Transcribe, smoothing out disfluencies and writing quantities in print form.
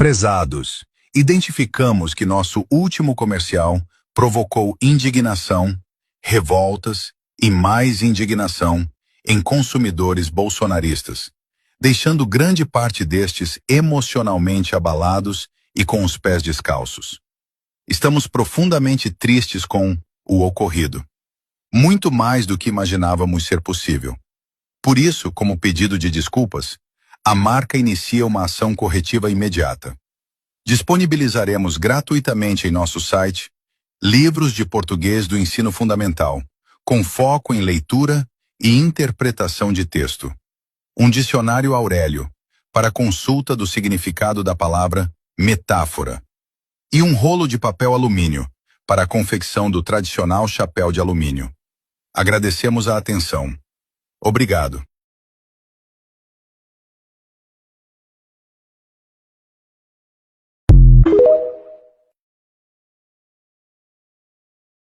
Prezados, identificamos que nosso último comercial provocou indignação, revoltas e mais indignação em consumidores bolsonaristas, deixando grande parte destes emocionalmente abalados e com os pés descalços. Estamos profundamente tristes com o ocorrido, muito mais do que imaginávamos ser possível. Por isso, como pedido de desculpas, a marca inicia uma ação corretiva imediata. Disponibilizaremos gratuitamente em nosso site livros de português do ensino fundamental, com foco em leitura e interpretação de texto. Um dicionário Aurélio, para consulta do significado da palavra metáfora. E um rolo de papel alumínio, para a confecção do tradicional chapéu de alumínio. Agradecemos a atenção. Obrigado.